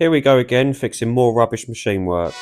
Here we go again, fixing more rubbish machine work.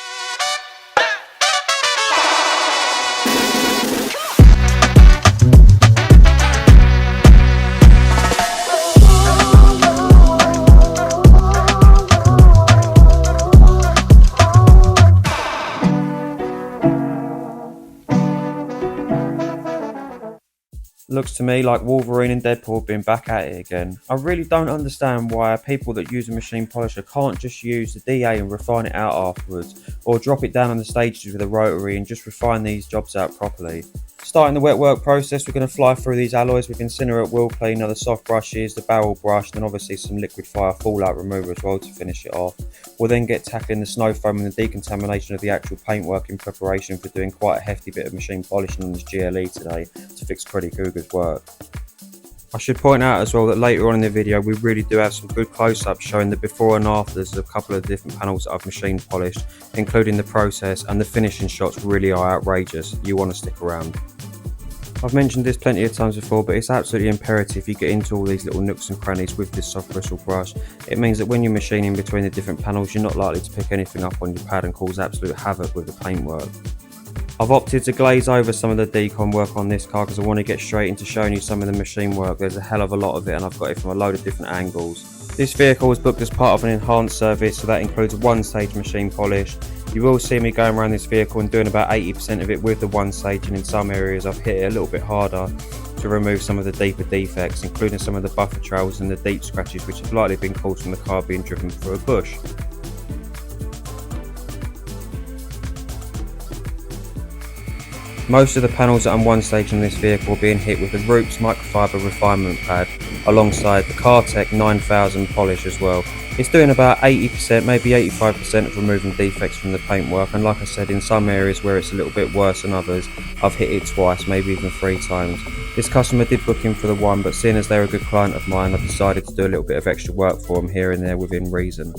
Looks to me like Wolverine and Deadpool being back at it again. I really don't understand why people that use a machine polisher can't just use the DA and refine it out afterwards, or drop it down on the stages with a rotary and just refine these jobs out properly. Starting the wet work process, we're going to fly through these alloys with incinerate wheel cleaner, the soft brushes, the barrel brush, and obviously some liquid fire fallout remover as well to finish it off. We'll then get tackling the snow foam and the decontamination of the actual paintwork in preparation for doing quite a hefty bit of machine polishing on this GLE today to fix Freddy Cougar's work. I should point out as well that later on in the video we really do have some good close-ups showing the before and afters of a couple of different panels that I've machine polished, including the process, and the finishing shots really are outrageous. You want to stick around. I've mentioned this plenty of times before, but it's absolutely imperative you get into all these little nooks and crannies with this soft bristle brush. It means that when you're machining between the different panels, you're not likely to pick anything up on your pad and cause absolute havoc with the paintwork. I've opted to glaze over some of the decon work on this car because I want to get straight into showing you some of the machine work. There's a hell of a lot of it and I've got it from a load of different angles. This vehicle was booked as part of an enhanced service, so that includes a one-stage machine polish. You will see me going around this vehicle and doing about 80% of it with the one stage, and in some areas I've hit it a little bit harder to remove some of the deeper defects, including some of the buffer trails and the deep scratches which have likely been caused from the car being driven through a bush. Most of the panels that I'm one stage on this vehicle are being hit with the Roots microfiber refinement pad alongside the Cartec 9000 polish as well. It's doing about 80%, maybe 85% of removing defects from the paintwork, and like I said, in some areas where it's a little bit worse than others, I've hit it twice, maybe even 3 times. This customer did book in for the one, but seeing as they're a good client of mine, I decided to do a little bit of extra work for them here and there within reason.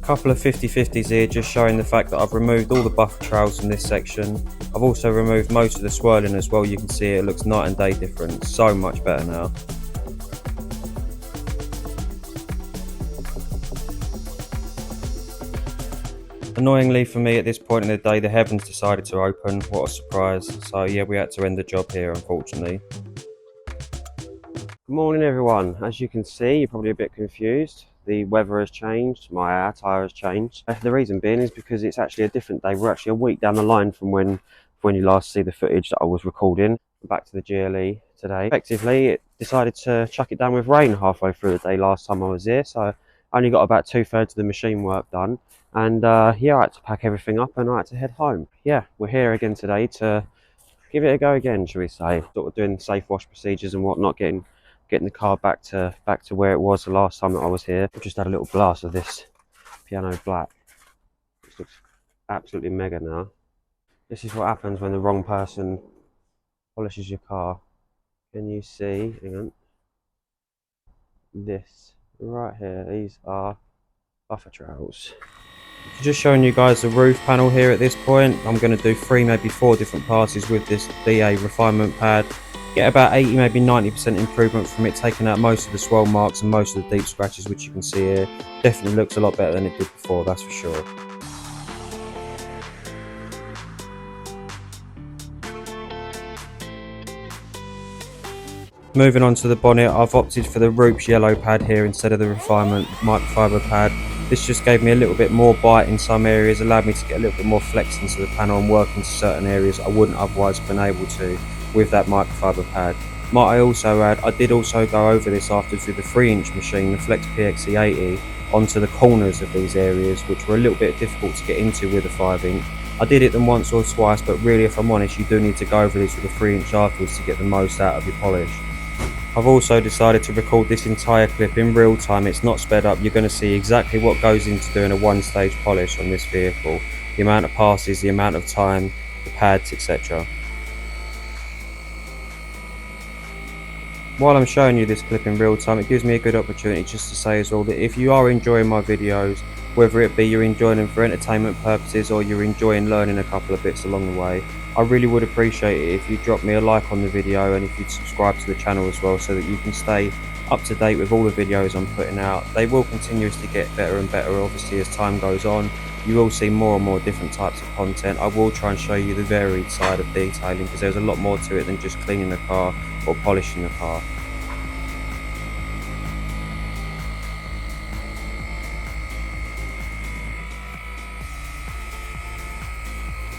Couple of 50/50s here, just showing the fact that I've removed all the buffer trails from this section. I've also removed most of the swirling as well. You can see it looks night and day different, so much better now. Annoyingly for me at this point in the day, the heavens decided to open. What a surprise. So yeah, we had to end the job here, unfortunately. Good morning everyone. As you can see, you're probably a bit confused. The weather has changed, my attire has changed. The reason being is because it's actually a different day. We're actually a week down the line from when you last see the footage that I was recording. Back to the GLE today. Effectively, it decided to chuck it down with rain halfway through the day last time I was here, so I only got about 2/3 of the machine work done. And yeah, I had to pack everything up and I had to head home. Yeah, we're here again today to give it a go again, shall we say. Sort of doing safe wash procedures and whatnot, getting the car back to where it was the last time that I was here. I've just had a little glass of this piano black, which looks absolutely mega now. This is what happens when the wrong person polishes your car. Can you see? Hang on. This right here. These are buffer trails. Just showing you guys the roof panel here at this point. I'm going to do 3, maybe 4 different passes with this DA refinement pad. Get about 80, maybe 90% improvement from it, taking out most of the swirl marks and most of the deep scratches, which you can see here. Definitely looks a lot better than it did before, that's for sure. Moving on to the bonnet, I've opted for the Roots yellow pad here instead of the refinement microfiber pad. This just gave me a little bit more bite in some areas, allowed me to get a little bit more flex into the panel and work into certain areas I wouldn't otherwise have been able to with that microfiber pad. Might I also add, I did also go over this afterwards with the 3-inch machine, the Flex PXE80, onto the corners of these areas, which were a little bit difficult to get into with a 5-inch. I did hit them once or twice, but really, if I'm honest, you do need to go over this with a 3-inch afterwards to get the most out of your polish. I've also decided to record this entire clip in real time. It's not sped up. You're going to see exactly what goes into doing a one-stage polish on this vehicle. The amount of passes, the amount of time, the pads, etc. While I'm showing you this clip in real time, it gives me a good opportunity just to say as well that if you are enjoying my videos, whether it be you're enjoying them for entertainment purposes or you're enjoying learning a couple of bits along the way, I really would appreciate it if you drop me a like on the video and if you'd subscribe to the channel as well, so that you can stay up to date with all the videos I'm putting out. They will continuously get better and better, obviously, as time goes on. You will see more and more different types of content. I will try and show you the varied side of detailing, because there's a lot more to it than just cleaning the car or polishing the car.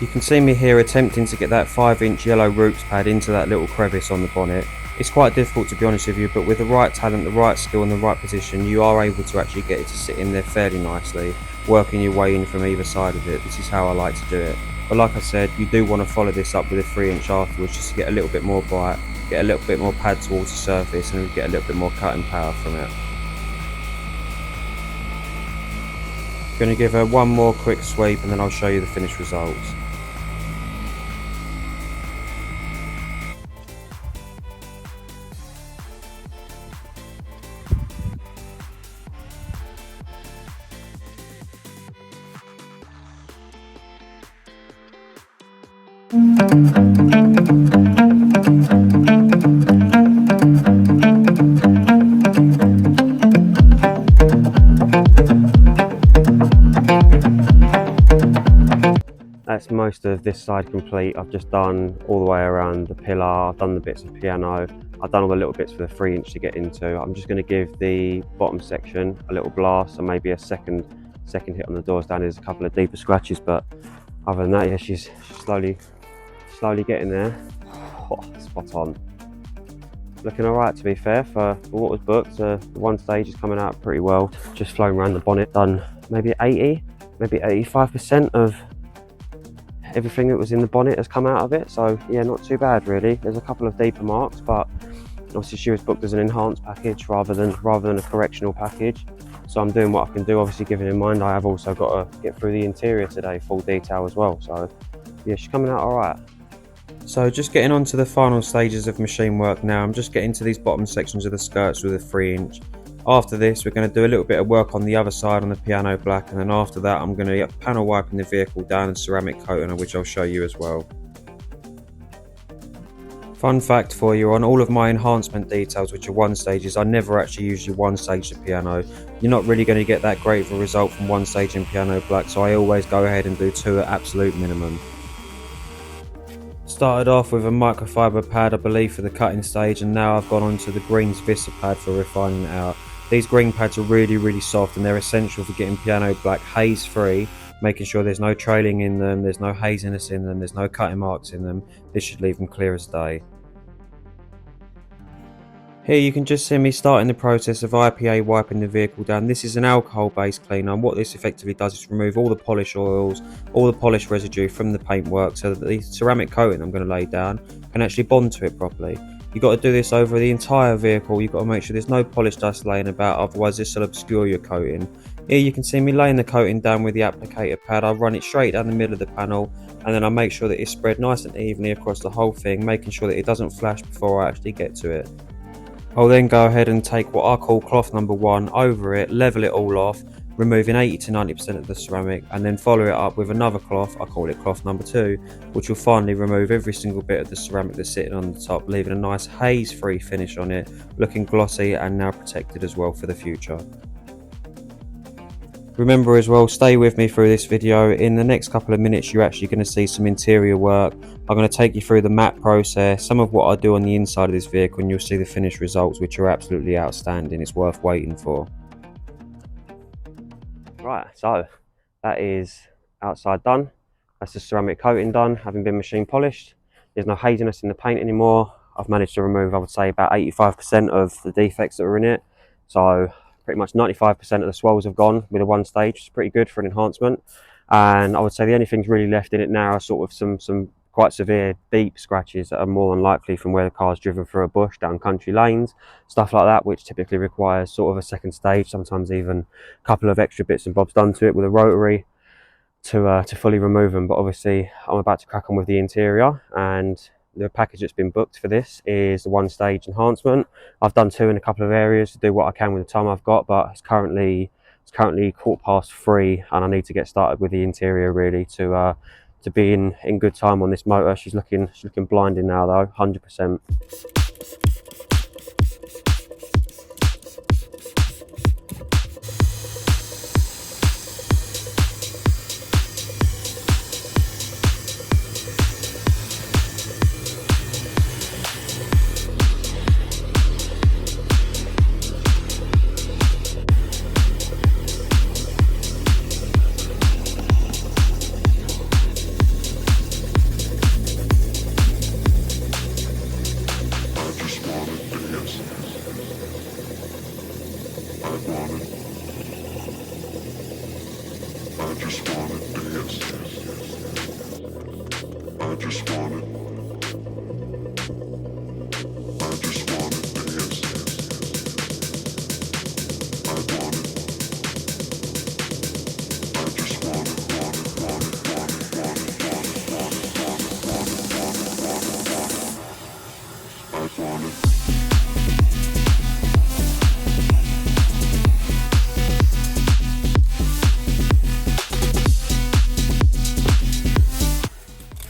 You can see me here attempting to get that 5-inch yellow roots pad into that little crevice on the bonnet. It's quite difficult, to be honest with you, but with the right talent, the right skill and the right position, you are able to actually get it to sit in there fairly nicely, working your way in from either side of it. This is how I like to do it. But like I said, you do want to follow this up with a 3-inch afterwards, just to get a little bit more bite, get a little bit more pad towards the surface, and get a little bit more cutting power from it. I'm going to give her one more quick sweep and then I'll show you the finished results. That's most of this side complete. I've just done all the way around the pillar, I've done the bits of piano, I've done all the little bits for the 3-inch to get into. I'm just going to give the bottom section a little blast and maybe a second hit on the doors down. There's a couple of deeper scratches, but other than that, yeah, she's slowly getting there. Oh, spot on. Looking alright, to be fair, for what was booked. The one stage is coming out pretty well. Just flown around the bonnet, done maybe 85% of everything that was in the bonnet has come out of it, so yeah, not too bad really. There's a couple of deeper marks, but obviously she was booked as an enhanced package rather than a correctional package, so I'm doing what I can do, obviously giving in mind I have also got to get through the interior today, full detail as well, so yeah, she's coming out alright. So just getting on to the final stages of machine work now. I'm just getting to these bottom sections of the skirts with a 3-inch. After this, we're going to do a little bit of work on the other side on the piano black, and then after that I'm going to get panel wiping the vehicle down and ceramic coating her, which I'll show you as well. Fun fact for you, on all of my enhancement details, which are 1 stages, I never actually usually 1 stage the piano. You're not really going to get that great of a result from 1 stage in piano black, so I always go ahead and do 2 at absolute minimum. Started off with a microfiber pad, I believe, for the cutting stage, and now I've gone on to the greens Vista pad for refining it out. These green pads are really soft, and they're essential for getting piano black haze free, making sure there's no trailing in them, there's no haziness in them, there's no cutting marks in them. This should leave them clear as day. Here you can just see me starting the process of IPA wiping the vehicle down. This is an alcohol based cleaner, and what this effectively does is remove all the polish oils, all the polish residue from the paintwork, so that the ceramic coating I'm going to lay down can actually bond to it properly. You've got to do this over the entire vehicle. You've got to make sure there's no polish dust laying about, otherwise this will obscure your coating. Here you can see me laying the coating down with the applicator pad. I run it straight down the middle of the panel, and then I make sure that it's spread nice and evenly across the whole thing, making sure that it doesn't flash before I actually get to it. I'll then go ahead and take what I call cloth number 1 over it, level it all off, removing 80 to 90% of the ceramic, and then follow it up with another cloth, I call it cloth number 2, which will finally remove every single bit of the ceramic that's sitting on the top, leaving a nice haze-free finish on it, looking glossy and now protected as well for the future. Remember as well, stay with me through this video. In the next couple of minutes you're actually going to see some interior work. I'm going to take you through the matte process, some of what I do on the inside of this vehicle, and you'll see the finished results, which are absolutely outstanding. It's worth waiting for. Right, so that is outside done. That's the ceramic coating done, having been machine polished. There's no haziness in the paint anymore. I've managed to remove, I would say, about 85% of the defects that were in it. So pretty much 95% of the swirls have gone with a 1 stage. It's pretty good for an enhancement. And I would say the only things really left in it now are sort of some quite severe deep scratches that are more than likely from where the car's driven through a bush down country lanes, stuff like that, which typically requires sort of a 2nd stage, sometimes even a couple of extra bits and bobs done to it with a rotary to fully remove them. But obviously I'm about to crack on with the interior, and the package that's been booked for this is the 1 stage enhancement. I've done 2 in a couple of areas to do what I can with the time I've got, but it's currently 3:15, and I need to get started with the interior really to be in good time on this motor. She's looking blinding now though, 100%.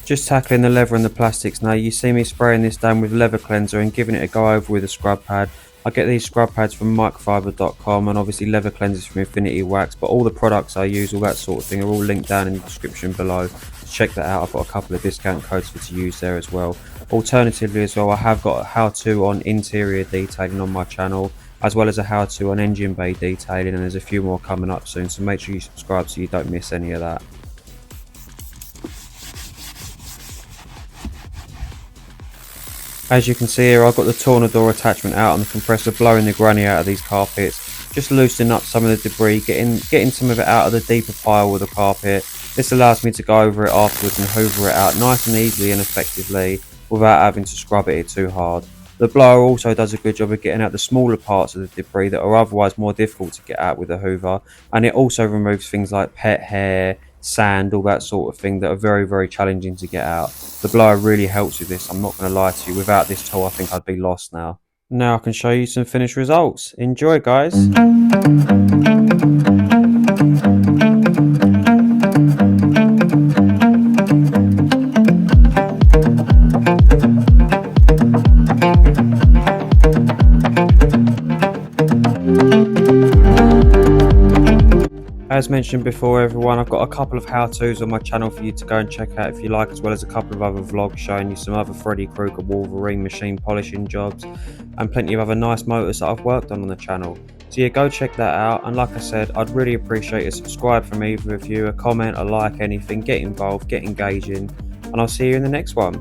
Just tackling the leather and the plastics now. You see me spraying this down with leather cleanser and giving it a go over with a scrub pad. I get these scrub pads from microfiber.com and obviously leather cleansers from Infinity Wax, but all the products I use, all that sort of thing, are all linked down in the description below. Check that out. I've got a couple of discount codes for to use there as well. Alternatively as well, I have got a how-to on interior detailing on my channel, as well as a how-to on engine bay detailing, and there's a few more coming up soon, so make sure you subscribe so you don't miss any of that. As you can see here, I've got the tornador attachment out on the compressor, blowing the granny out of these carpets, just loosening up some of the debris, getting some of it out of the deeper pile of the carpet. This allows me to go over it afterwards and hoover it out nice and easily and effectively without having to scrub it too hard. The blower also does a good job of getting out the smaller parts of the debris that are otherwise more difficult to get out with a hoover, and it also removes things like pet hair, sand, all that sort of thing that are very, very challenging to get out. The blower really helps with this, I'm not going to lie to you. Without this tool I think I'd be lost now. Now I can show you some finished results. Enjoy, guys. As mentioned before everyone, I've got a couple of how-tos on my channel for you to go and check out if you like, as well as a couple of other vlogs showing you some other Freddy Krueger Wolverine machine polishing jobs and plenty of other nice motors that I've worked on the channel. So yeah, go check that out, and like I said, I'd really appreciate a subscribe from either of you, a comment, a like, anything. Get involved, get engaging, and I'll see you in the next one.